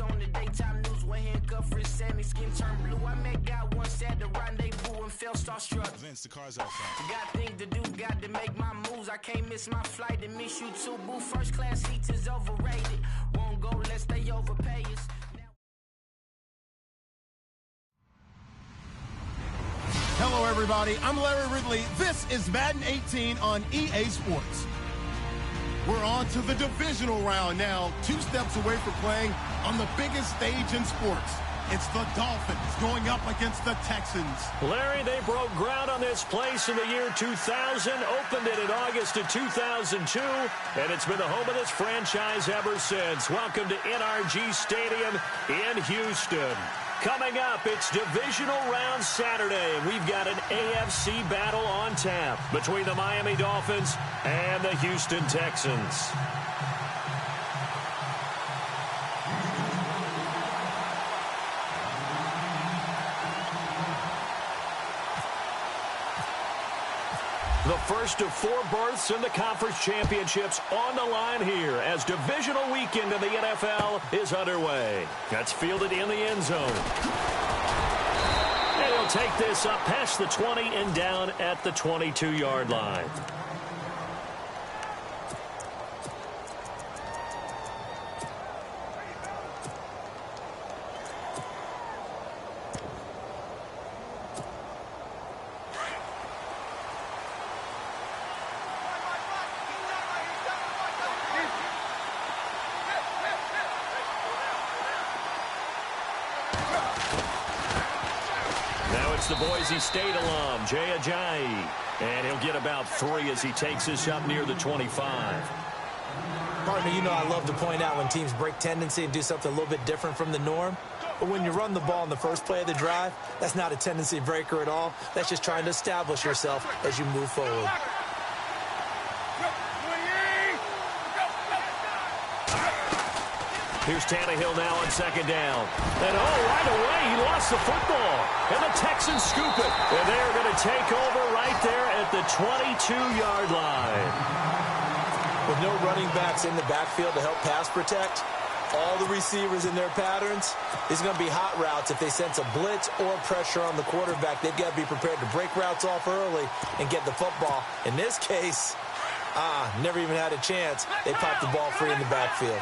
on the daytime news when handcuffed wrist Sammy skin turned blue. I met guy once at the rendezvous and felt starstruck. Vince, the car's outside. Got things to do, got to make my moves. I can't miss my flight to miss you too, boo. First class seats is overrated. Won't go unless they overpay us. Hello, everybody. I'm Larry Ridley. This is Madden 18 on EA Sports. We're on to the divisional round now, 2 steps away from playing on the biggest stage in sports. It's the Dolphins going up against the Texans. Larry, they broke ground on this place in the year 2000, opened it in August of 2002, and it's been the home of this franchise ever since. Welcome to NRG Stadium in Houston. Coming up, it's divisional round Saturday, and we've got an AFC battle on tap between the Miami Dolphins and the Houston Texans. The first of 4 berths in the conference championships on the line here as divisional weekend in the NFL is underway. That's fielded in the end zone. And he'll take this up past the 20 and down at the 22-yard line. The Boise State alum, Jay Ajayi. And he'll get about 3 as he takes this up near the 25. Partner, you know I love to point out when teams break tendency and do something a little bit different from the norm. But when you run the ball in the first play of the drive, that's not a tendency breaker at all. That's just trying to establish yourself as you move forward. Here's Tannehill now on second down. And right away, he lost the football. And the Texans scoop it. And they're going to take over right there at the 22-yard line. With no running backs in the backfield to help pass protect, all the receivers in their patterns, these are going to be hot routes. If they sense a blitz or pressure on the quarterback, they've got to be prepared to break routes off early and get the football. In this case, never even had a chance. They popped the ball free in the backfield.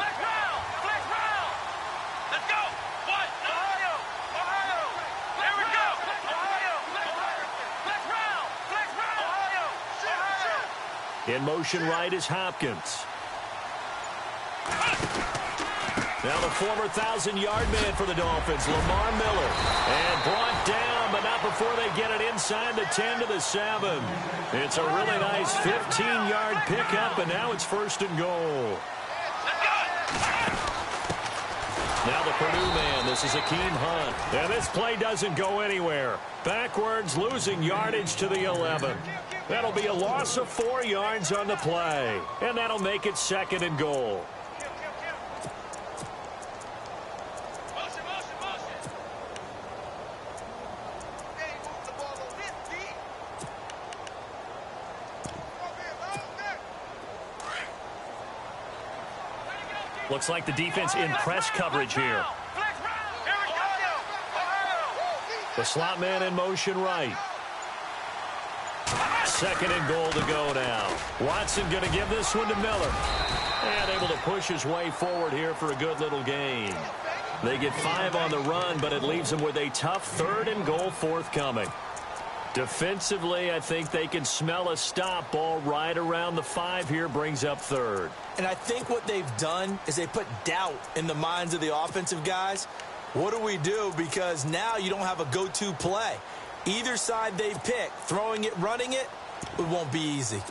In motion right is Hopkins. Now the former 1,000-yard man for the Dolphins, Lamar Miller. And brought down, but not before they get it inside the 10 to the 7. It's a really nice 15-yard pickup, and now it's 1st and goal. Now the Purdue man, this is Akeem Hunt. And this play doesn't go anywhere. Backwards, losing yardage to the 11. That'll be a loss of 4 yards on the play. And that'll make it 2nd and goal. Looks like the defense in press coverage here. The slot man in motion right. 2nd and goal to go now. Watson going to give this one to Miller. And able to push his way forward here for a good little gain. They get 5 on the run, but it leaves them with a tough 3rd and goal forthcoming. Defensively, I think they can smell a stop ball right around the 5 here, brings up 3rd. And I think what they've done is they put doubt in the minds of the offensive guys. What do we do? Because now you don't have a go-to play. Either side they pick, throwing it, running it, it won't be easy.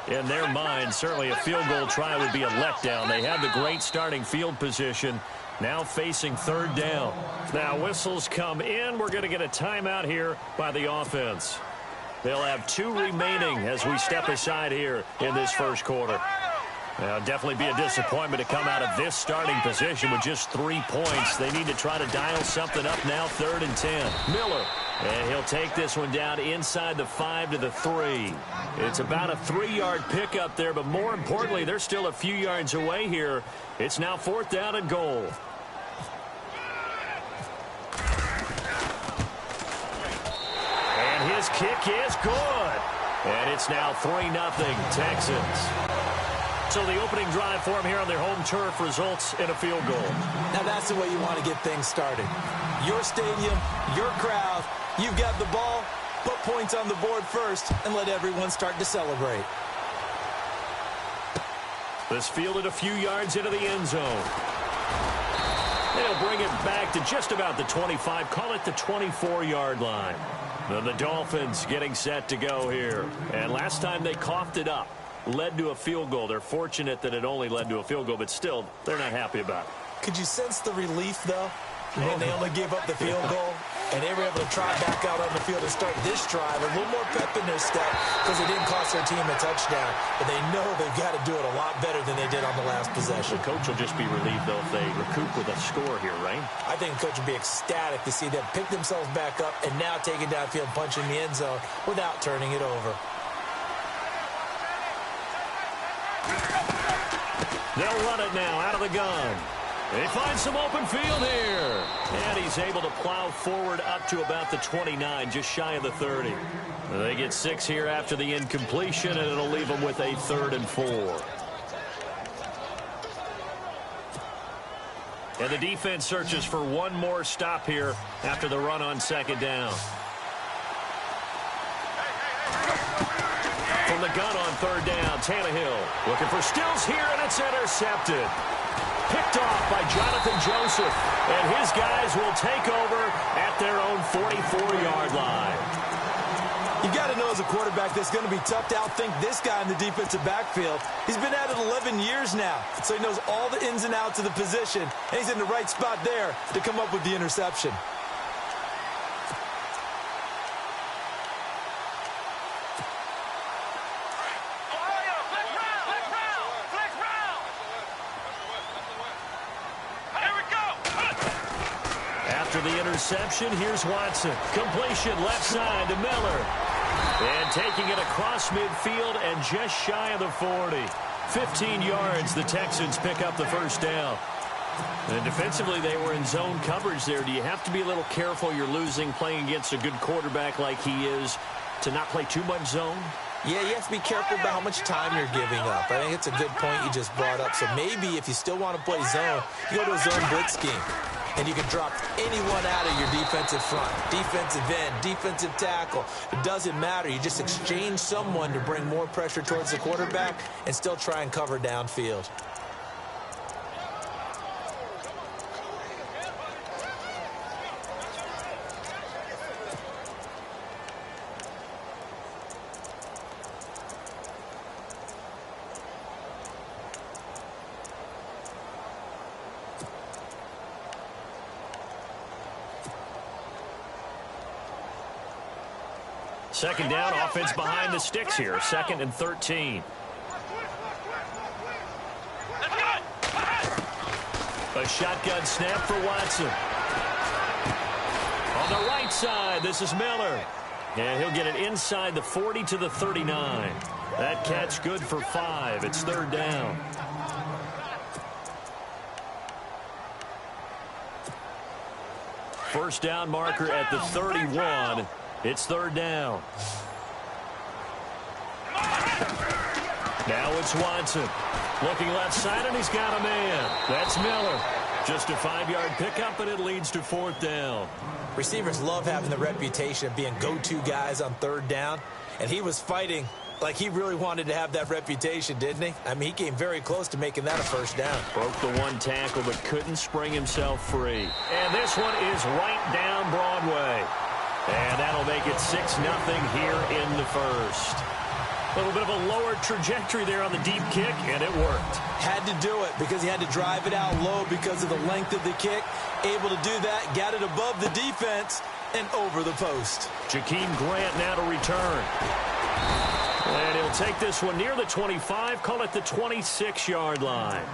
In their mind, certainly a field goal try would be a letdown. They have the great starting field position, now facing 3rd down. Now whistles come in. We're going to get a timeout here by the offense. They'll have 2 remaining as we step aside here in this 1st quarter. Well, definitely be a disappointment to come out of this starting position with just 3 points. They need to try to dial something up now, 3rd and 10. Miller, and he'll take this one down inside the 5 to the 3. It's about a 3-yard pickup there, but more importantly, they're still a few yards away here. It's now 4th down and goal. And his kick is good. And it's now 3-0 Texans. So the opening drive for them here on their home turf results in a field goal. Now that's the way you want to get things started. Your stadium, your crowd, you've got the ball, put points on the board first, and let everyone start to celebrate. This fielded a few yards into the end zone. They'll bring it back to just about the 25, call it the 24-yard line. Then the Dolphins getting set to go here. And last time they coughed it up, led to a field goal. They're fortunate that it only led to a field goal, but still, they're not happy about it. Could you sense the relief, though? And they only gave up the field goal, and they were able to trot back out on the field and start this drive. A little more pep in their step because it didn't cost their team a touchdown. But they know they've got to do it a lot better than they did on the last possession. The coach will just be relieved, though, if they recoup with a score here, right? I think the coach will be ecstatic to see them pick themselves back up and now take it downfield, punch in the end zone without turning it over. They'll run it now out of the gun. They find some open field here. And he's able to plow forward up to about the 29, just shy of the 30. They get 6 here after the incompletion, and it'll leave them with a 3rd and 4. And the defense searches for one more stop here after the run on 2nd down. From the gun on 3rd down, Tannehill looking for Stills here, and it's intercepted. Picked off by Jonathan Joseph, and his guys will take over at their own 44-yard line. You got to know as a quarterback that's going to be tough to outthink this guy in the defensive backfield. He's been at it 11 years now, so he knows all the ins and outs of the position, and he's in the right spot there to come up with the interception. The interception, here's Watson. Completion left side to Miller. And taking it across midfield and just shy of the 40. 15 yards, the Texans pick up the 1st down. And defensively, they were in zone coverage there. Do you have to be a little careful? You're losing, playing against a good quarterback like he is, to not play too much zone? Yeah, you have to be careful about how much time you're giving up. I think it's a good point you just brought up. So maybe if you still want to play zone, you go to a zone blitz scheme. And you can drop anyone out of your defensive front, defensive end, defensive tackle. It doesn't matter. You just exchange someone to bring more pressure towards the quarterback and still try and cover downfield. Second down, offense behind the sticks here. 2nd and 13. A shotgun snap for Watson. On the right side, this is Miller. And he'll get it inside the 40 to the 39. That catch good for 5. It's 3rd down. First down marker at the 31. It's 3rd down. Now it's Watson. Looking left side, and he's got a man. That's Miller. Just a 5-yard pickup, and it leads to 4th down. Receivers love having the reputation of being go-to guys on 3rd down, and he was fighting like he really wanted to have that reputation, didn't he? I mean, he came very close to making that a 1st down. Broke the one tackle, but couldn't spring himself free. And this one is right down Broadway. And that'll make it 6-0 here in the 1st. A little bit of a lower trajectory there on the deep kick, and it worked. Had to do it because he had to drive it out low because of the length of the kick. Able to do that, got it above the defense, and over the post. Jakeem Grant now to return. And he'll take this one near the 25, call it the 26-yard line.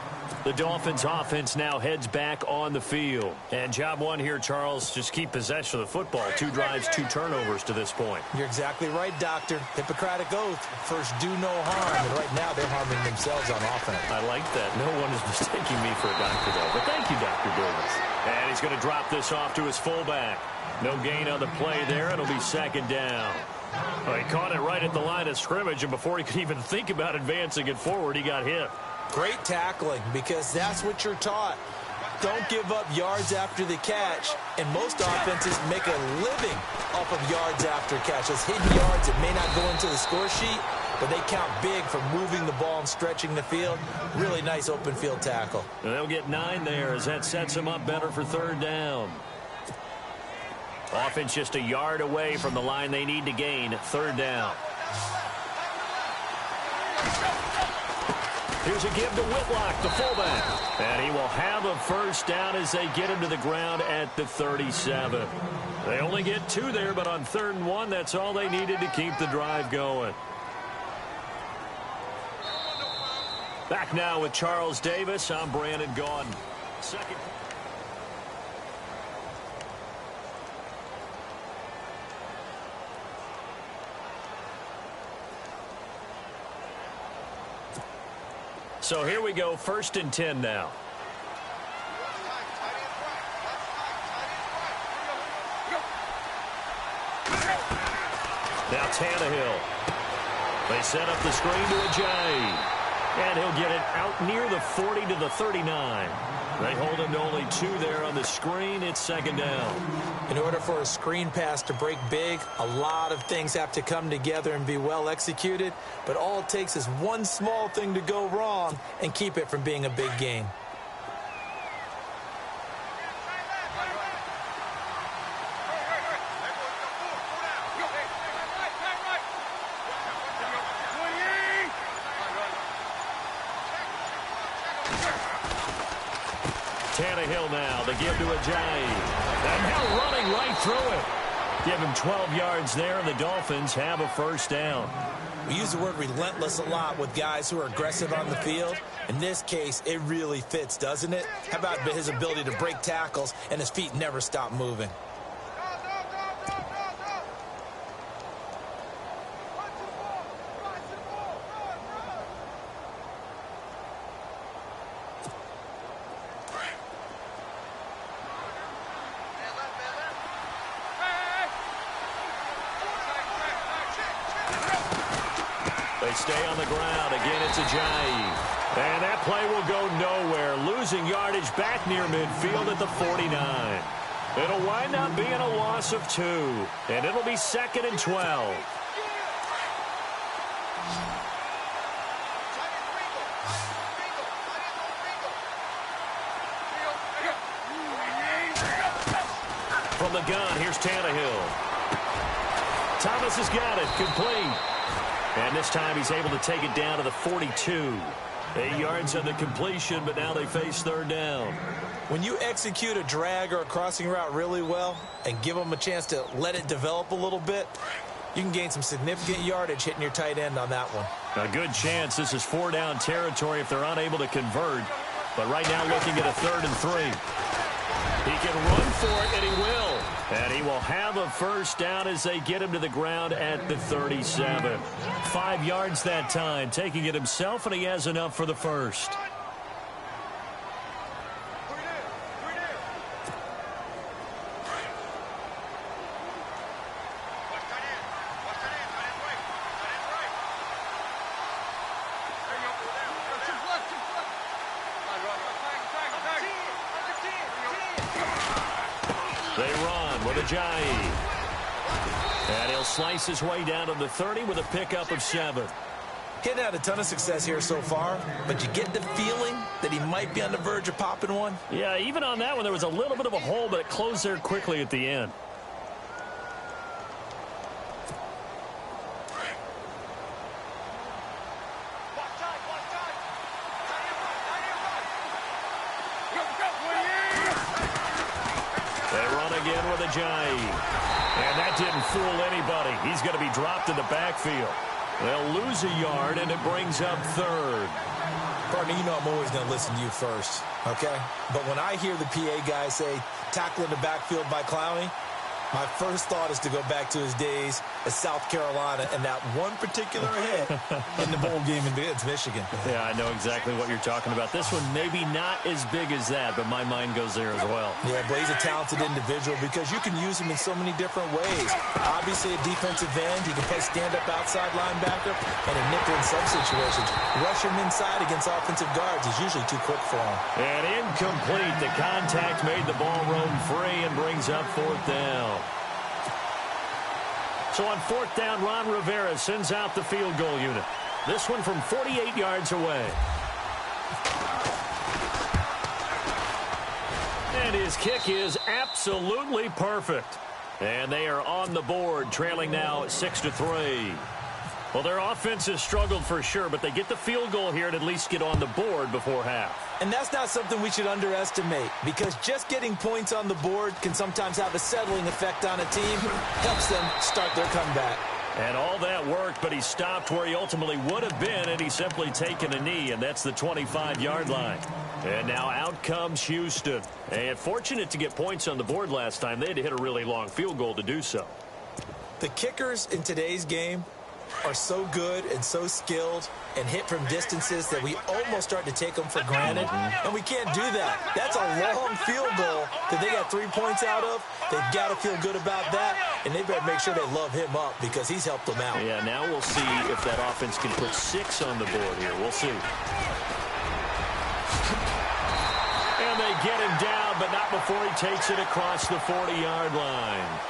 The Dolphins offense now heads back on the field. And job one here, Charles, just keep possession of the football. 2 drives, 2 turnovers to this point. You're exactly right, Doctor. Hippocratic oath. First, do no harm. And right now, they're harming themselves on offense. I like that. No one is mistaking me for a doctor, though. But thank you, Dr. Davis. And he's going to drop this off to his fullback. No gain on the play there. It'll be second down. Well, he caught it right at the line of scrimmage, and before he could even think about advancing it forward, he got hit. Great tackling, because that's what you're taught. Don't give up yards after the catch, and most offenses make a living off of yards after catch. Those hidden yards that may not go into the score sheet, but they count big for moving the ball and stretching the field. Really nice open field tackle. And they'll get 9 there as that sets them up better for third down. Offense just a yard away from the line they need to gain. Third down. Here's a give to Whitlock, the fullback. And he will have a first down as they get him to the ground at the 37. They only get 2 there, but on 3rd and 1, that's all they needed to keep the drive going. Back now with Charles Davis. I'm Brandon Gaudin. Second. So here we go, 1st and 10 now. Now Tannehill. They set up the screen to Ajayi. And he'll get it out near the 40 to the 39. They hold him to only 2 there on the screen. It's second down. In order for a screen pass to break big, a lot of things have to come together and be well executed. But all it takes is one small thing to go wrong and keep it from being a big game. Tannehill now, the give to Ajayi. And now running right through it. Give him 12 yards there, and the Dolphins have a first down. We use the word relentless a lot with guys who are aggressive on the field. In this case, it really fits, doesn't it? How about his ability to break tackles and his feet never stop moving? They stay on the ground. Again, it's Ajayi. And that play will go nowhere. Losing yardage back near midfield at the 49. It'll wind up being a loss of 2. And it'll be 2nd and 12. From the gun, here's Tannehill. Thomas has got it. Complete. And this time he's able to take it down to the 42. 8 yards on the completion, but now they face third down. When you execute a drag or a crossing route really well and give them a chance to let it develop a little bit, you can gain some significant yardage hitting your tight end on that one. A good chance this is 4-down territory if they're unable to convert. But right now looking at a 3rd and 3. He can run for it, and he will. And he will have a first down as they get him to the ground at the 37. 5 yards that time, taking it himself, and he has enough for the first. They run with Ajayi. And he'll slice his way down to the 30 with a pickup of 7. He hadn't had a ton of success here so far, but you get the feeling that he might be on the verge of popping one. Yeah, even on that one, there was a little bit of a hole, but it closed there quickly at the end. Again with Ajayi. And that didn't fool anybody. He's going to be dropped in the backfield. They'll lose a yard, and it brings up third. Partner, you know I'm always going to listen to you first, okay? But when I hear the PA guy say, tackle in the backfield by Clowney, my first thought is to go back to his days at South Carolina and that one particular hit in the bowl game against Michigan. Yeah, I know exactly what you're talking about. This one maybe not as big as that, but my mind goes there as well. Yeah, but he's a talented individual because you can use him in so many different ways. Obviously, a defensive end, he can play stand-up outside linebacker, and in nickel and sub situations. Rush him inside against offensive guards is usually too quick for him. And incomplete. The contact made the ball roam free and brings up fourth down. So on fourth down, Ron Rivera sends out the field goal unit. This one from 48 yards away. And his kick is absolutely perfect. And they are on the board, trailing now 6-3. Well, their offense has struggled for sure, but they get the field goal here and at least get on the board before half. And that's not something we should underestimate, because just getting points on the board can sometimes have a settling effect on a team. Helps them start their comeback. And all that worked, but he stopped where he ultimately would have been, and he's simply taken a knee, and that's the 25-yard line. And now out comes Houston. And fortunate to get points on the board last time. They had to hit a really long field goal to do so. The kickers in today's game are so good and so skilled and hit from distances that we almost start to take them for granted, and we can't do that. That's a long field goal that they got 3 points out of. They've got to feel good about that, and they better make sure they love him up because he's helped them out. Yeah, now we'll see if that offense can put 6 on the board here. We'll see. And they get him down, but not before he takes it across the 40-yard line.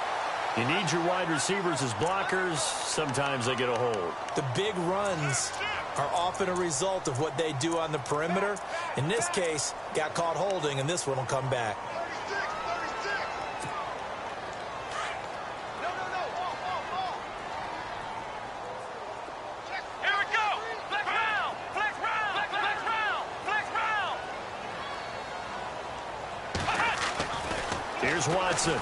You need your wide receivers as blockers. Sometimes they get a hold. The big runs are often a result of what they do on the perimeter. In this case, got caught holding, and this one will come back. Here we go. Flex round. Flex round. Flex round. Flex round. Here's Watson.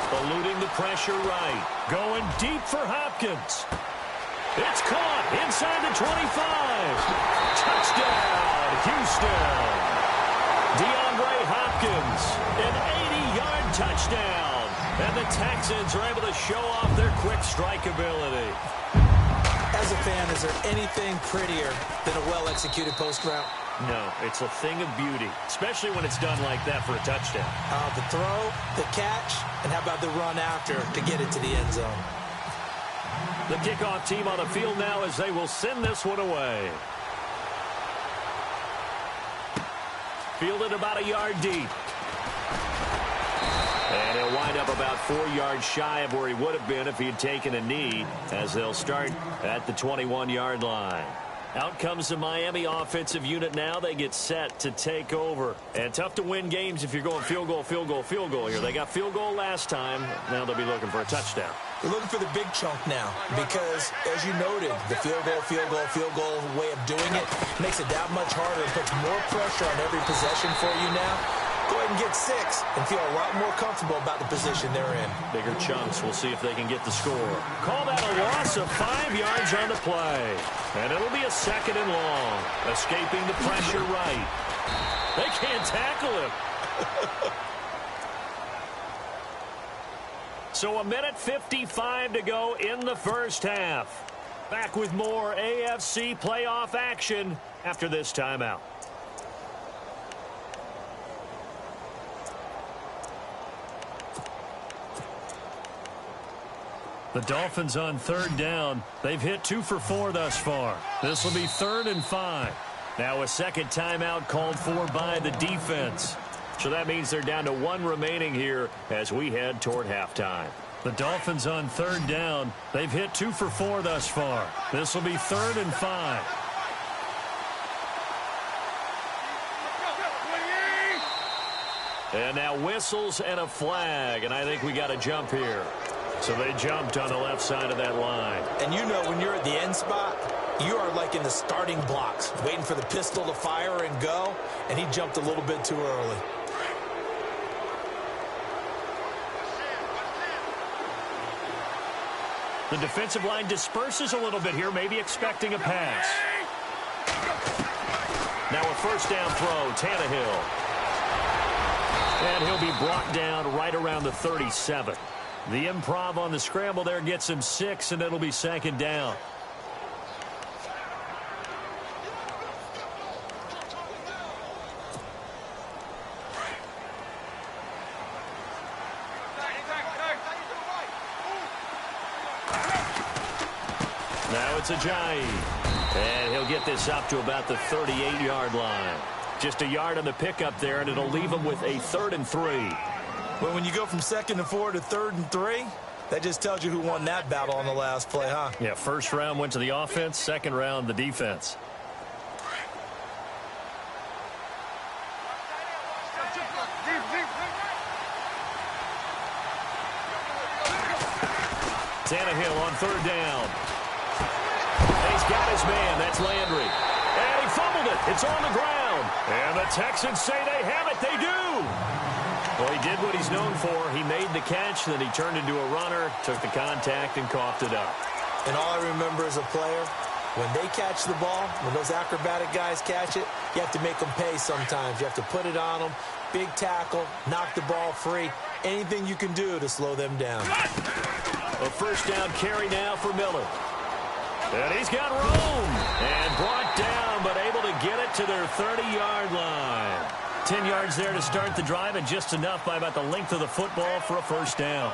Eluding the pressure right. Going deep for Hopkins. It's caught inside the 25. Touchdown, Houston. DeAndre Hopkins, an 80-yard touchdown. And the Texans are able to show off their quick strike ability. As a fan, is there anything prettier than a well-executed post route? No, it's a thing of beauty, especially when it's done like that for a touchdown. The throw, the catch, and how about the run after to get it to the end zone? The kickoff team on the field now as they will send this one away. Fielded about a yard deep. And he'll wind up about 4 yards shy of where he would have been if he had taken a knee, as they'll start at the 21-yard line. Out comes the Miami offensive unit now. They get set to take over. And tough to win games if you're going field goal, field goal, field goal here. They got field goal last time. Now they'll be looking for a touchdown. They're looking for the big chunk now because, as you noted, the field goal way of doing it makes it that much harder and puts more pressure on every possession for you now. Go ahead and get 6 and feel a lot more comfortable about the position they're in. Bigger chunks. We'll see if they can get the score. Call that a loss of 5 yards on the play. And it'll be a 2nd and long. Escaping the pressure right. They can't tackle him. So 1:55 to go in the first half. Back with more AFC playoff action after this timeout. The Dolphins on 3rd down. They've hit 2 for 4 thus far. This will be 3rd and 5. Now a second timeout called for by the defense. So that means they're down to 1 remaining here as we head toward halftime. The Dolphins on 3rd down. They've hit 2 for 4 thus far. This will be 3rd and 5. And now whistles and a flag, and I think we got a jump here. So they jumped on the left side of that line. And you know when you're at the end spot, you are like in the starting blocks, waiting for the pistol to fire and go, and he jumped a little bit too early. The defensive line disperses a little bit here, maybe expecting a pass. Now a first down throw, Tannehill. And he'll be brought down right around the 37. The improv on the scramble there gets him 6, and it'll be second down. Now it's Ajayi. And he'll get this up to about the 38-yard line. Just a yard on the pickup there, and it'll leave him with a 3rd and 3. But when you go from 2nd and 4 to 3rd and 3, that just tells you who won that battle on the last play, huh? Yeah, first round went to the offense, second round the defense. Tannehill on 3rd down. He's got his man. That's Landry. And he fumbled it. It's on the ground. And the Texans say they have it. They do. Well, he did what he's known for. He made the catch, then he turned into a runner, took the contact, and coughed it up. And all I remember as a player, when they catch the ball, when those acrobatic guys catch it, you have to make them pay sometimes. You have to put it on them. Big tackle, knock the ball free. Anything you can do to slow them down. A first down carry now for Miller. And he's got room. And brought down, but able to get it to their 30-yard line. 10 yards there to start the drive, and just enough by about the length of the football for a first down.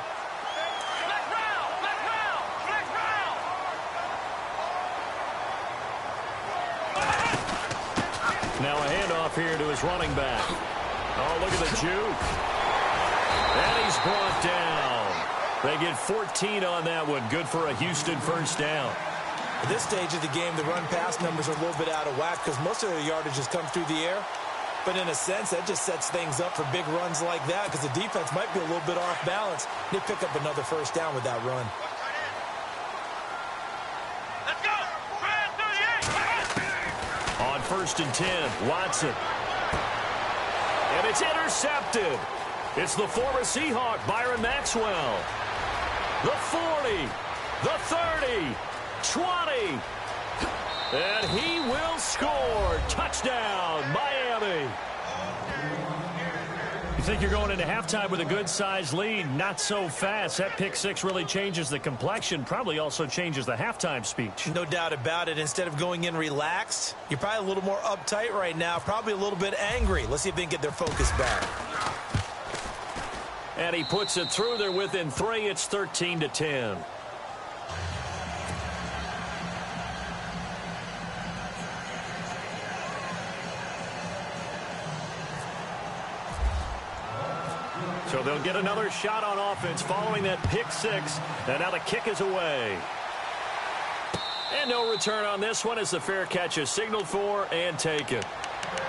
Now a handoff here to his running back. Oh, look at the juke. And he's brought down. They get 14 on that one. Good for a Houston first down. At this stage of the game, the run-pass numbers are a little bit out of whack because most of their yardage has come through the air. But in a sense, that just sets things up for big runs like that because the defense might be a little bit off balance. They pick up another first down with that run. Let's go! On 1st and 10, Watson. And it's intercepted. It's the former Seahawk, Byron Maxwell. The 40, the 30, 20. And he will score. Touchdown, Miami. You think you're going into halftime with a good-sized lead? Not so fast. That pick six really changes the complexion, probably also changes the halftime speech. No doubt about it. Instead of going in relaxed, you're probably a little more uptight right now, probably a little bit angry. Let's see if they can get their focus back. And he puts it through. They're within 3. It's 13-10. So they'll get another shot on offense following that pick six. And now the kick is away. And no return on this one as the fair catch is signaled for and taken.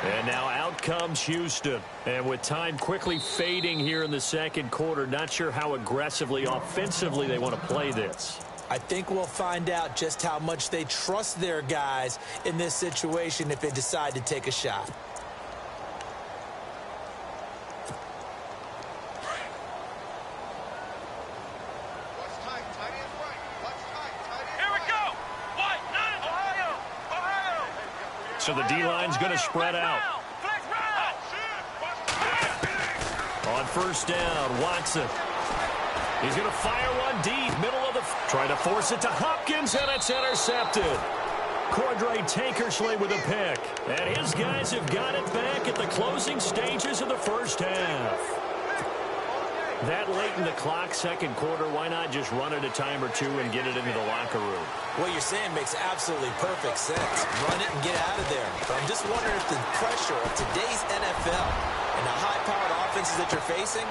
And now out comes Houston. And with time quickly fading here in the second quarter, not sure how aggressively, offensively they want to play this. I think we'll find out just how much they trust their guys in this situation if they decide to take a shot. So the D-line's going to spread out. On first down, Watson. He's going to fire one deep, middle of the... Trying to force it to Hopkins, and it's intercepted. Cordray Tankersley with a pick. And his guys have got it back at the closing stages of the first half. That late in the clock, second quarter, why not just run it a time or two and get it into the locker room? What you're saying makes absolutely perfect sense. Run it and get out of there. But I'm just wondering if the pressure of today's NFL and the high-powered offenses that you're facing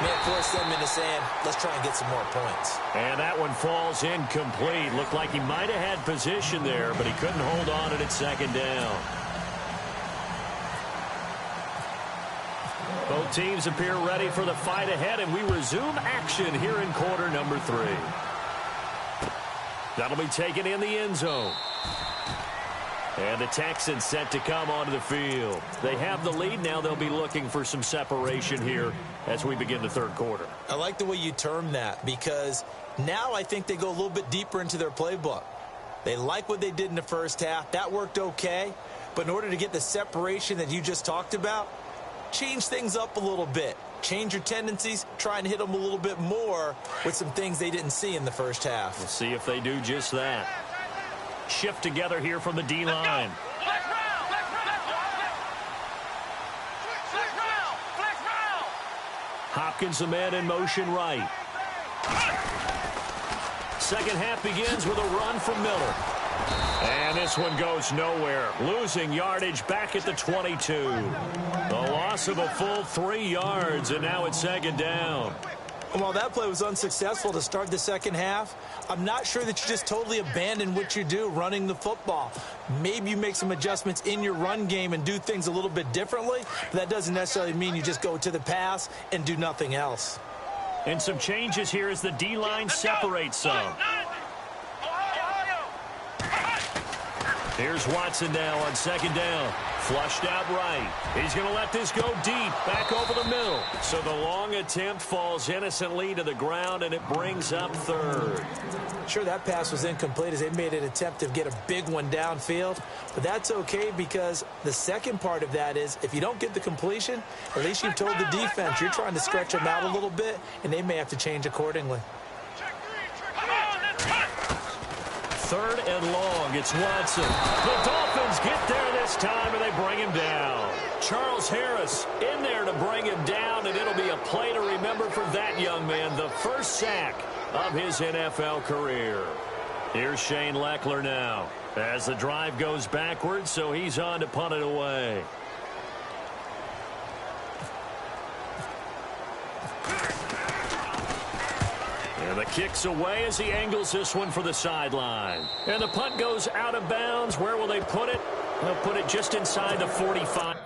may force them into saying, let's try and get some more points. And that one falls incomplete. Looked like he might have had position there, but he couldn't hold on at second down. Both teams appear ready for the fight ahead, and we resume action here in quarter number 3. That'll be taken in the end zone. And the Texans set to come onto the field. They have the lead. Now they'll be looking for some separation here as we begin the third quarter. I like the way you term that, because now I think they go a little bit deeper into their playbook. They like what they did in the first half. That worked okay. But in order to get the separation that you just talked about, change things up a little bit. Change your tendencies. Try and hit them a little bit more with some things they didn't see in the first half. We'll see if they do just that. Shift together here from the D-line. Hopkins, the man in motion right. Second half begins with a run from Miller. And this one goes nowhere. Losing yardage back at the 22. The loss of a full 3 yards, and now it's second down. And while that play was unsuccessful to start the second half, I'm not sure that you just totally abandon what you do running the football. Maybe you make some adjustments in your run game and do things a little bit differently, but that doesn't necessarily mean you just go to the pass and do nothing else. And some changes here as the D-line separates some. Here's Watson now on second down. Flushed out right. He's going to let this go deep, back over the middle. So the long attempt falls innocently to the ground, and it brings up third. Sure, that pass was incomplete as they made an attempt to get a big one downfield. But that's okay, because the second part of that is if you don't get the completion, at least you've told the defense you're trying to stretch them out a little bit, and they may have to change accordingly. Third and long, it's Watson. The Dolphins get there this time, and they bring him down. Charles Harris in there to bring him down, and it'll be a play to remember for that young man, the first sack of his NFL career. Here's Shane Leckler now as the drive goes backwards, so he's on to punt it away. And the kick's away as he angles this one for the sideline. And the punt goes out of bounds. Where will they put it? They'll put it just inside the 45.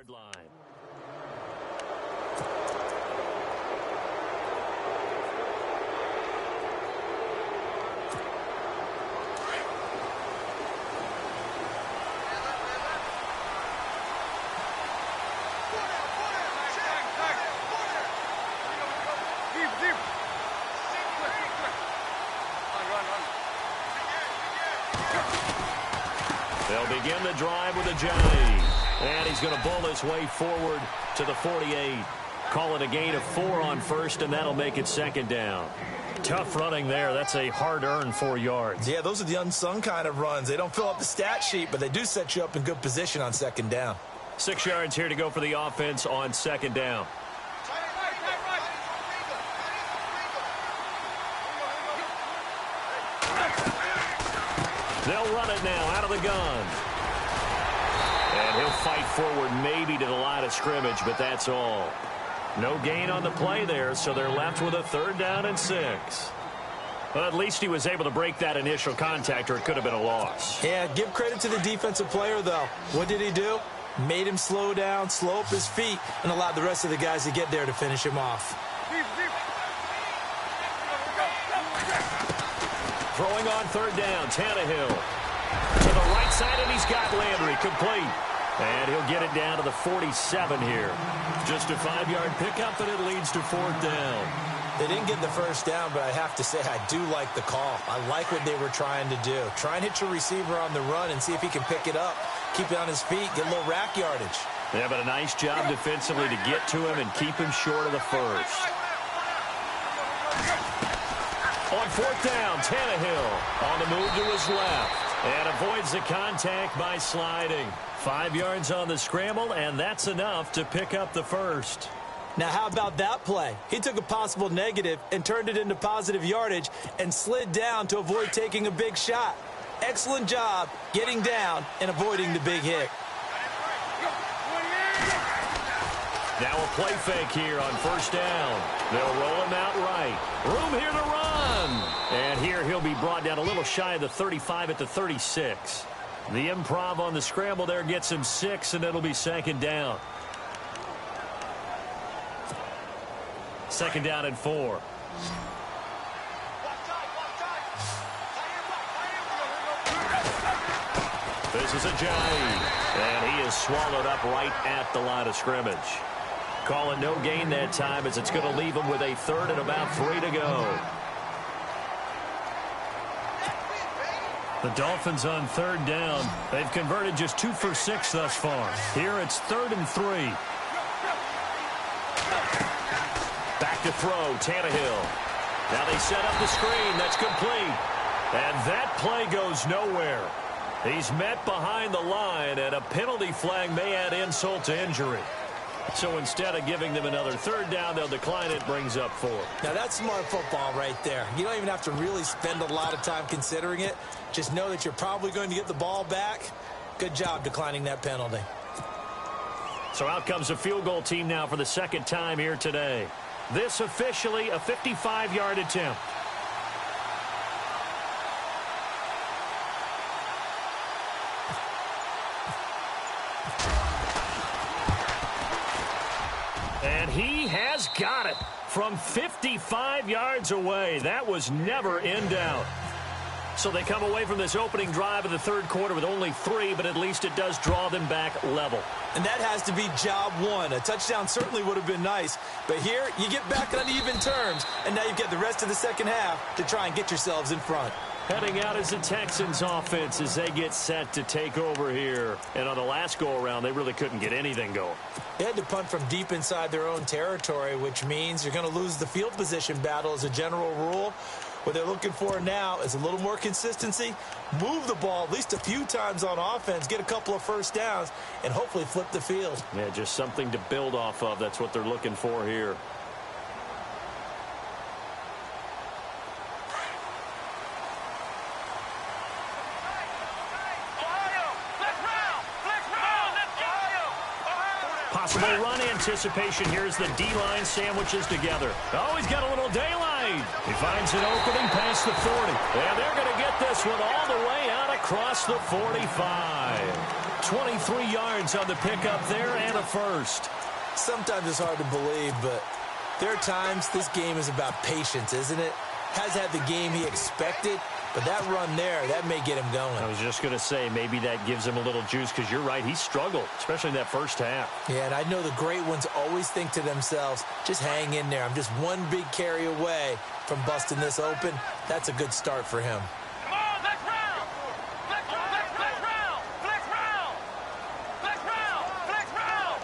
40-yard line. They'll begin the drive with a Johnny. And he's going to bull his way forward to the 48. Call it a gain of 4 on first, and that'll make it second down. Tough running there. That's a hard-earned 4 yards. Yeah, those are the unsung kind of runs. They don't fill up the stat sheet, but they do set you up in good position on second down. 6 yards here to go for the offense on second down. They'll run it now out of the gun. And he'll fight forward maybe to the line of scrimmage, but that's all. No gain on the play there, so they're left with a 3rd down and 6. Well, at least he was able to break that initial contact, or it could have been a loss. Yeah, give credit to the defensive player, though. What did he do? Made him slow down, slow up his feet, and allowed the rest of the guys to get there to finish him off. Throwing on 3rd down, Tannehill. To the right side, and he's got Landry complete. And he'll get it down to the 47 here. Just a 5-yard pickup, and it leads to 4th down. They didn't get the first down, but I have to say I do like the call. I like what they were trying to do. Try and hit your receiver on the run and see if he can pick it up. Keep it on his feet, get a little rack yardage. Yeah, but a nice job defensively to get to him and keep him short of the first. On 4th down, Tannehill on the move to his left. And avoids the contact by sliding. 5 yards on the scramble, and that's enough to pick up the first. Now, how about that play? He took a possible negative and turned it into positive yardage and slid down to avoid taking a big shot. Excellent job getting down and avoiding the big hit. Now a play fake here on 1st down. They'll roll him out right. Room here to run. And here he'll be brought down a little shy of the 35 at the 36. The improv on the scramble there gets him 6, and it'll be 2nd down. 2nd down and 4. This is a Johnny. And he is swallowed up right at the line of scrimmage. Call it no gain that time, as it's going to leave him with a 3rd and about 3 to go. The Dolphins on 3rd down. They've converted just 2 for 6 thus far. Here it's 3rd and 3. Back to throw, Tannehill. Now they set up the screen. That's complete. And that play goes nowhere. He's met behind the line, and a penalty flag may add insult to injury. So instead of giving them another 3rd down, they'll decline it. Brings up 4. Now that's smart football right there. You don't even have to really spend a lot of time considering it. Just know that you're probably going to get the ball back. Good job declining that penalty. So out comes a field goal team now for the 2nd time here today. This officially a 55-yard attempt. And he has got it from 55 yards away. That was never in doubt. So they come away from this opening drive of the 3rd quarter with only 3, but at least it does draw them back level. And that has to be job 1. A touchdown certainly would have been nice. But here, you get back on even terms, and now you get the rest of the 2nd half to try and get yourselves in front. Heading out is the Texans offense as they get set to take over here. And on the last go-around, they really couldn't get anything going. They had to punt from deep inside their own territory, which means you're going to lose the field position battle as a general rule. What they're looking for now is a little more consistency, move the ball at least a few times on offense, get a couple of 1st downs, and hopefully flip the field. Yeah, just something to build off of. That's what they're looking for here. Possible run anticipation. Here's the D-line sandwiches together. Oh, he's got a little daylight. He finds an opening past the 40. And they're going to get this one all the way out of across the 45. 23 yards on the pickup there and a first. Sometimes it's hard to believe, but there are times this game is about patience, isn't it? Has had the game he expected, but that run there, that may get him going. I was just going to say, maybe that gives him a little juice, because you're right, he struggled, especially in that first half. Yeah, and I know the great ones always think to themselves, just hang in there. I'm just one big carry away from busting this open. That's a good start for him. Come on, next round! Flex round!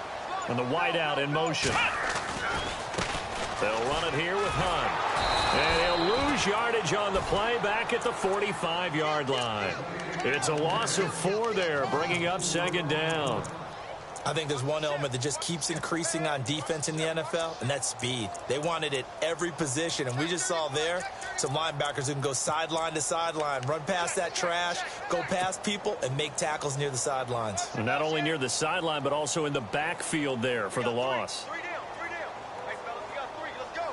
And the wideout in motion. They'll run it here with Hunt. And he'll lose yardage on the play back at the 45-yard line. It's a loss of 4 there, bringing up second down. I think there's one element that just keeps increasing on defense in the NFL, and that's speed. They want it at every position, and we just saw there some linebackers who can go sideline to sideline, run past that trash, go past people, and make tackles near the sidelines. And not only near the sideline, but also in the backfield there for the loss. Three down. Thanks, fellas. We got 3. Let's go.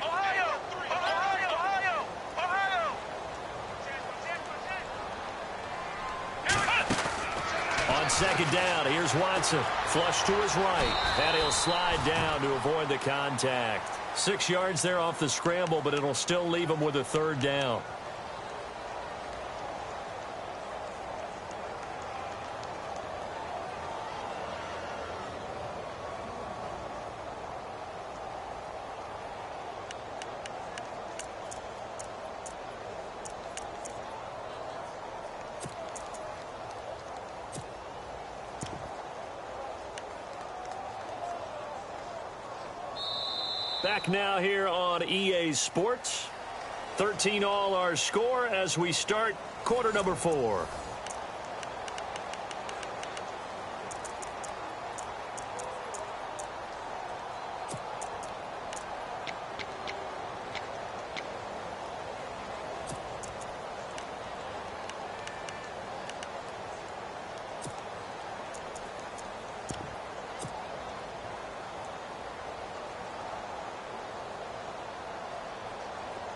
Ohio! On second down, here's Watson. Flush to his right. And he'll slide down to avoid the contact. 6 yards there off the scramble, but it'll still leave him with a third down. Back now here on EA Sports. 13 all our score as we start quarter number 4.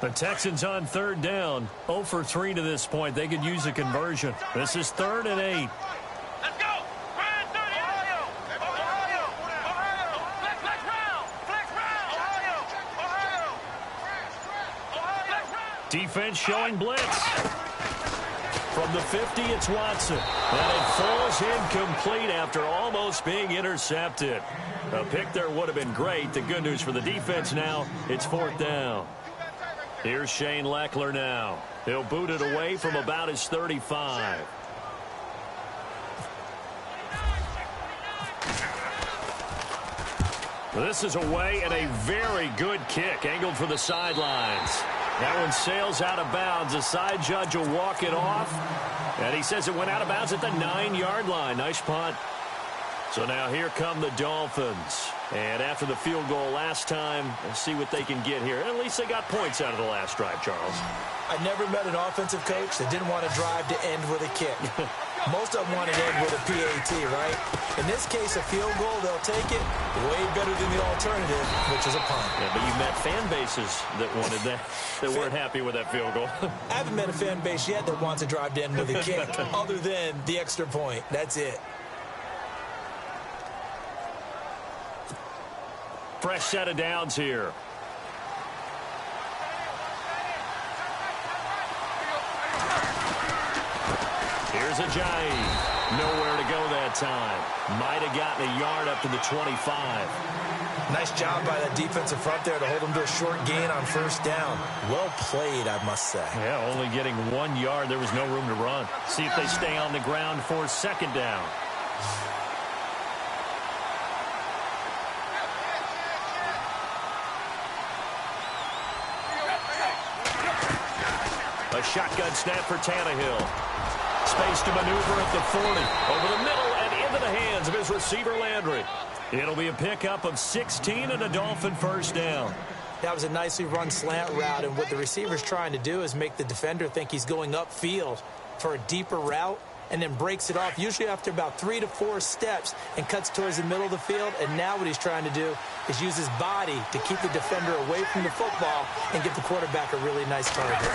The Texans on third down, 0 for 3 to this point. They could use a conversion. This is 3rd and 8. Let's go! Ryan 30! Ohio! Flex round! Defense showing blitz. From the 50, it's Watson. And it falls incomplete after almost being intercepted. A pick there would have been great. The good news for the defense now, it's 4th down. Here's Shane Leckler now. He'll boot it away from about his 35. This is away and a very good kick, angled for the sidelines. That one sails out of bounds. The side judge will walk it off. And he says it went out of bounds at the 9-yard line. Nice punt. So now here come the Dolphins. And after the field goal last time, let's see what they can get here. At least they got points out of the last drive, Charles. I never met an offensive coach that didn't want to drive to end with a kick. Most of them want to end with a PAT, right? In this case, a field goal, they'll take it way better than the alternative, which is a punt. Yeah, but you've met fan bases that wanted that, that weren't happy with that field goal. I haven't met a fan base yet that wants to drive to end with a kick, other than the extra point. That's it. Fresh set of downs here. Here's Ajayi. Nowhere to go that time. Might have gotten a yard up to the 25. Nice job by that defensive front there to hold them to a short gain on first down. Well played, I must say. Yeah, only getting 1 yard. There was no room to run. See if they stay on the ground for second down. A shotgun snap for Tannehill. Space to maneuver at the 40. Over the middle and into the hands of his receiver, Landry. It'll be a pickup of 16 and a Dolphin first down. That was a nicely run slant route, and what the receiver's trying to do is make the defender think he's going upfield for a deeper route, and then breaks it off, usually after about 3 to 4 steps, and cuts towards the middle of the field. And now what he's trying to do is use his body to keep the defender away from the football and get the quarterback a really nice target.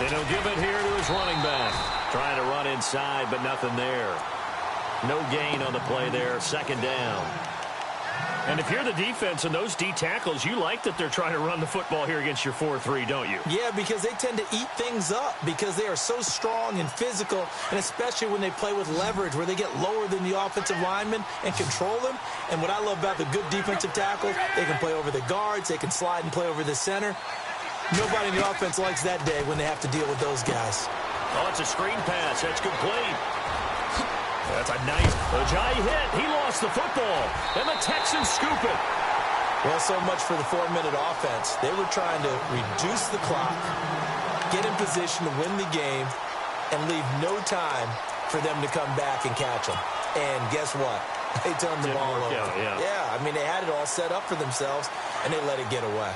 And he'll give it here to his running back. Trying to run inside, but nothing there. No gain on the play there. Second down. And if you're the defense and those D tackles, you like that they're trying to run the football here against your 4-3, don't you? Yeah, because they tend to eat things up because they are so strong and physical, and especially when they play with leverage where they get lower than the offensive linemen and control them. And what I love about the good defensive tackles, they can play over the guards, they can slide and play over the center. Nobody in the offense likes that day when they have to deal with those guys. Oh, it's a screen pass. That's complete. That's a nice Ajayi hit. He lost the football. And the Texans scoop it. Well, so much for the 4-minute offense. They were trying to reduce the clock, get in position to win the game, and leave no time for them to come back and catch them. And guess what? They turned the ball over. Yeah, I mean, they had it all set up for themselves, and they let it get away.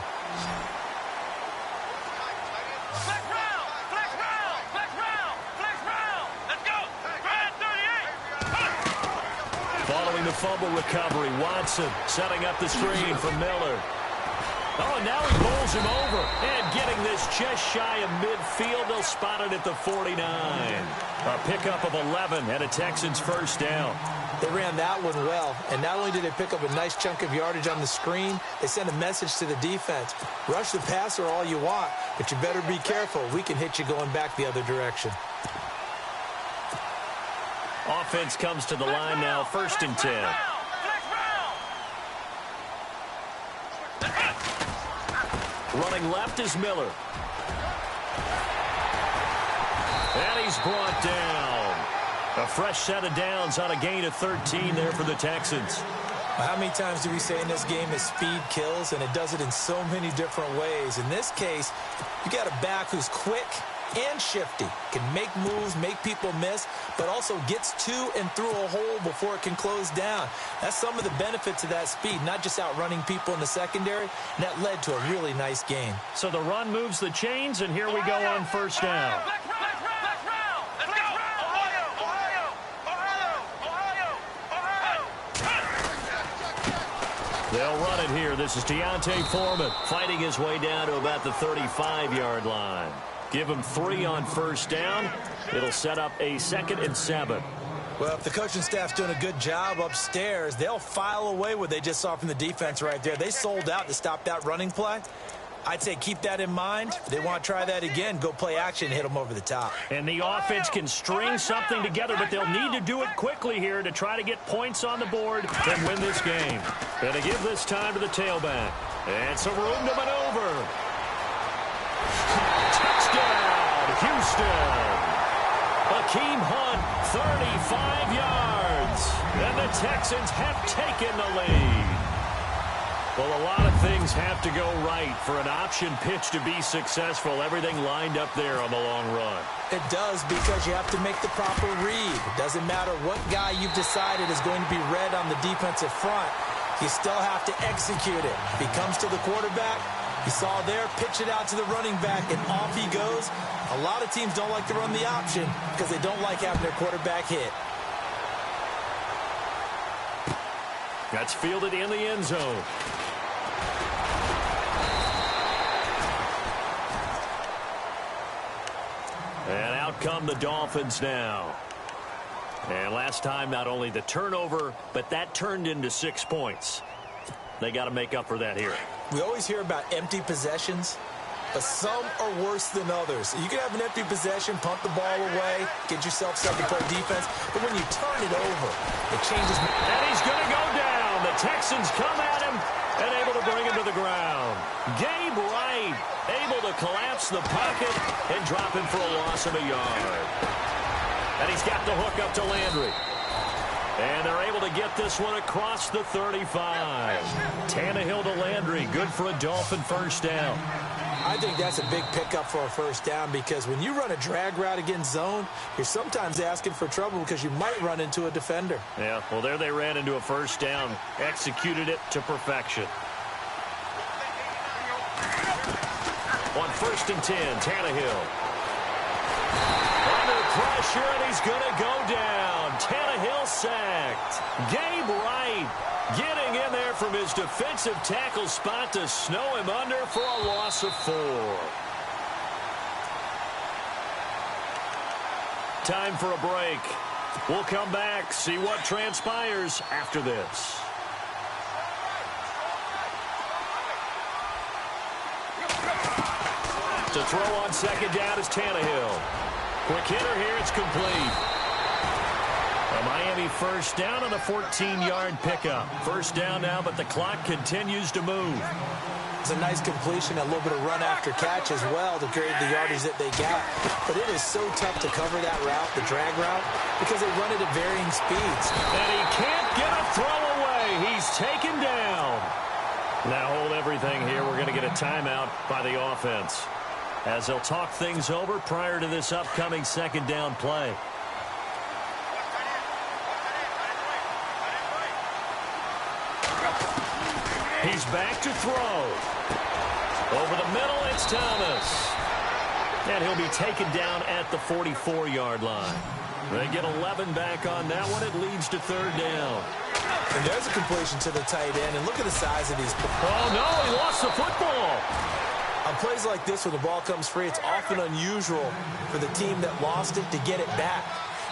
Following the fumble recovery, Watson setting up the screen for Miller. Oh, and now he bowls him over. And getting this just shy of midfield, they'll spot it at the 49. A pickup of 11 and a Texans first down. They ran that one well, and not only did they pick up a nice chunk of yardage on the screen, they sent a message to the defense. Rush the passer all you want, but you better be careful. We can hit you going back the other direction. Offense comes to the line now, 1st and 10. Running left is Miller. And he's brought down. A fresh set of downs on a gain of 13 there for the Texans. How many times do we say in this game that speed kills, and it does it in so many different ways? In this case, you got a back who's quick and shifty, can make moves, make people miss, but also gets to and through a hole before it can close down. That's some of the benefits of that speed, not just outrunning people in the secondary, and that led to a really nice game. So the run moves the chains, and here we go on 1st down. They'll run it here. This is Deontay Foreman fighting his way down to about the 35-yard line. Give him 3 on 1st down. It'll set up a 2nd and 7. Well, if the coaching staff's doing a good job upstairs, they'll file away what they just saw from the defense right there. They sold out to stop that running play. I'd say keep that in mind. If they want to try that again, go play action and hit them over the top. And the offense can string something together, but they'll need to do it quickly here to try to get points on the board and win this game. And to give this time to the tailback. And some room to maneuver. Touchdown, Houston. Hakeem Hunt, 35 yards. And the Texans have taken the lead. Well, a lot of things have to go right for an option pitch to be successful. Everything lined up there on the long run. It does, because you have to make the proper read. It doesn't matter what guy you've decided is going to be read on the defensive front. You still have to execute it. If he comes to the quarterback, you saw there, pitch it out to the running back, and off he goes. A lot of teams don't like to run the option because they don't like having their quarterback hit. That's fielded in the end zone. And out come the Dolphins now. And last time, not only the turnover, but that turned into 6 points. They got to make up for that here. We always hear about empty possessions, but some are worse than others. You can have an empty possession, pump the ball away, get yourself set to play defense, but when you turn it over, it changes. And he's going to go down. The Texans come at him and able to bring him to the ground. Gabe Wright able to collapse the pocket and drop him for a loss of a yard. And he's got the hook up to Landry. And they're able to get this one across the 35. Tannehill to Landry. Good for a Dolphin first down. I think that's a big pickup for a first down, because when you run a drag route against zone, you're sometimes asking for trouble because you might run into a defender. Yeah, well, there they ran into a first down. Executed it to perfection. On 1st and 10, Tannehill. Under pressure, and he's going to go down. Tannehill sacked. Gabe Wright getting in there from his defensive tackle spot to snow him under for a loss of 4. Time for a break. We'll come back, see what transpires after this. To throw on second down is Tannehill. Quick hitter here, it's complete. A Miami first down on a 14-yard pickup. First down now, but the clock continues to move. It's a nice completion, a little bit of run after catch as well to create the yardage that they got. But it is so tough to cover that route, the drag route, because they run it at varying speeds. And he can't get a throw away. He's taken down. Now hold everything here. We're going to get a timeout by the offense, as they'll talk things over prior to this upcoming second down play. He's back to throw. Over the middle, it's Thomas. And he'll be taken down at the 44-yard line. They get 11 back on that one. It leads to third down. And there's a completion to the tight end. And look at the size of these. Oh, no, he lost the football. On plays like this where the ball comes free, it's often unusual for the team that lost it to get it back.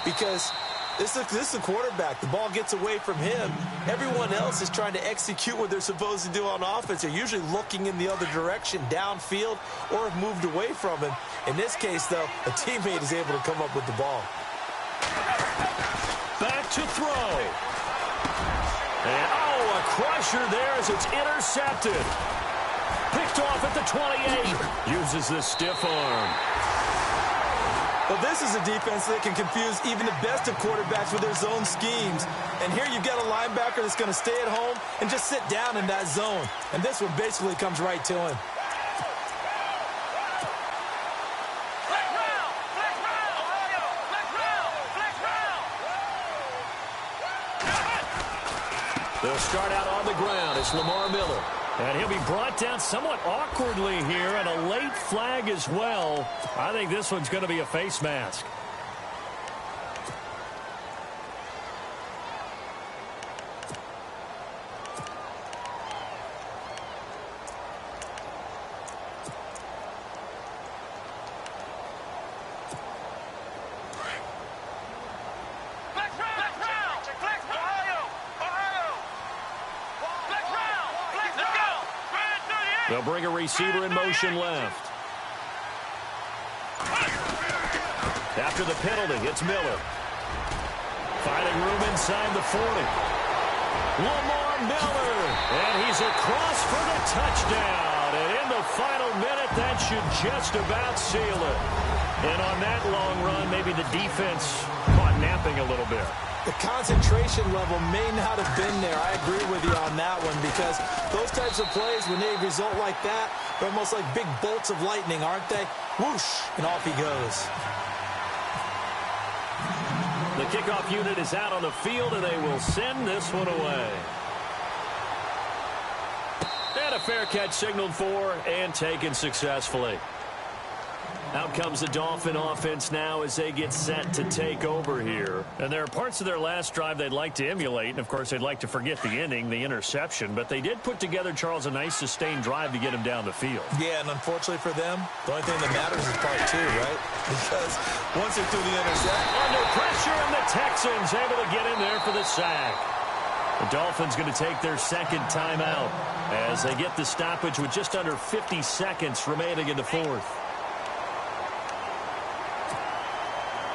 Because this is the quarterback. The ball gets away from him. Everyone else is trying to execute what they're supposed to do on offense. They're usually looking in the other direction, downfield, or have moved away from him. In this case, though, a teammate is able to come up with the ball. Back to throw. And, oh, a crusher there as it's intercepted. Picked off at the 28. Uses the stiff arm. Well, this is a defense that can confuse even the best of quarterbacks with their zone schemes. And here you've got a linebacker that's going to stay at home and just sit down in that zone. And this one basically comes right to him. They'll start out on the ground. It's Lamar Miller. And he'll be brought down somewhat awkwardly here, and a late flag as well. I think this one's going to be a face mask. They'll bring a receiver in motion left. After the penalty, it's Miller. Finding room inside the 40. Lamar Miller. And he's across for the touchdown. And in the final minute, that should just about seal it. And on that long run, maybe the defense caught napping a little bit. The concentration level may not have been there. I agree with you on that one, because those types of plays, when they result like that, they're almost like big bolts of lightning, aren't they? Whoosh, and off he goes. The kickoff unit is out on the field, and they will send this one away. And a fair catch signaled for and taken successfully. Out comes the Dolphin offense now as they get set to take over here. And there are parts of their last drive they'd like to emulate. And, of course, they'd like to forget the ending, the interception. But they did put together, Charles, a nice sustained drive to get him down the field. Yeah, and unfortunately for them, the only thing that matters is part two, right? Because once they're through the interception. Under pressure, and the Texans able to get in there for the sack. The Dolphins going to take their second timeout as they get the stoppage with just under 50 seconds remaining in the fourth.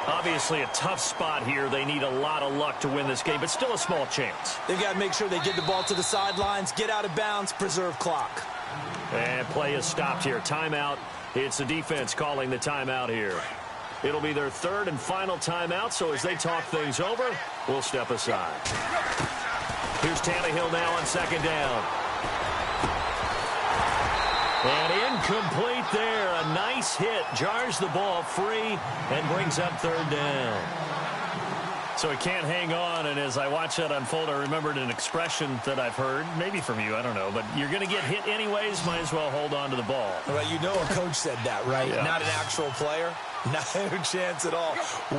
Obviously a tough spot here. They need a lot of luck to win this game, but still a small chance. They've got to make sure they get the ball to the sidelines, get out of bounds, preserve clock. And play is stopped here. Timeout. It's the defense calling the timeout here. It'll be their third and final timeout, so as they talk things over, we'll step aside. Here's Tannehill now on second down. And incomplete there. A nice hit. Jars the ball free and brings up third down. So he can't hang on, and as I watch that unfold, I remembered an expression that I've heard, maybe from you, I don't know, but you're going to get hit anyways, might as well hold on to the ball. Well, you know a coach said that, right? Yeah. Not an actual player. Not a chance at all.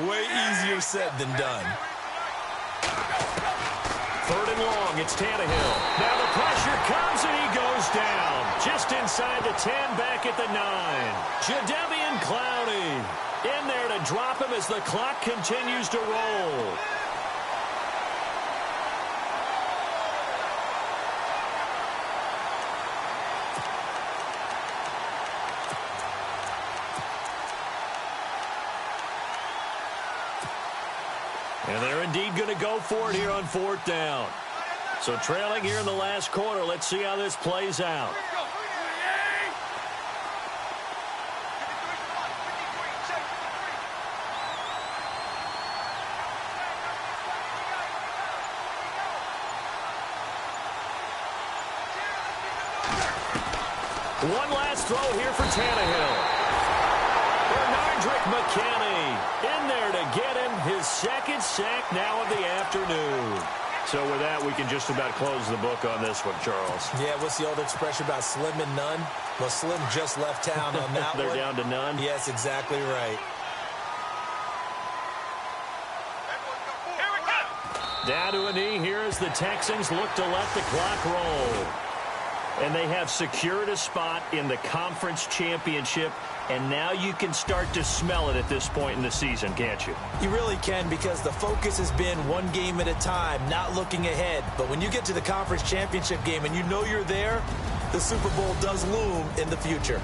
Way easier said than done. Third and long, it's Tannehill. Now the pressure comes, and he goes down. Just inside the 10, back at the 9. Jadeveon Clowney in there to to drop him as the clock continues to roll. And they're indeed going to go for it here on 4th down. So trailing here in the last quarter. Let's see how this plays out. One last throw here for Tannehill. Bernardrick McKinney in there to get him his second sack now of the afternoon. So with that, we can just about close the book on this one, Charles. Yeah, what's the old expression about slim and none? Well, Slim just left town on that They're one. down to none? Yes, exactly right. Down to a knee here as the Texans look to let the clock roll. And they have secured a spot in the conference championship, and now you can start to smell it at this point in the season, can't you? You really can, because the focus has been one game at a time, not looking ahead. But when you get to the conference championship game and you know you're there, the Super Bowl does loom in the future.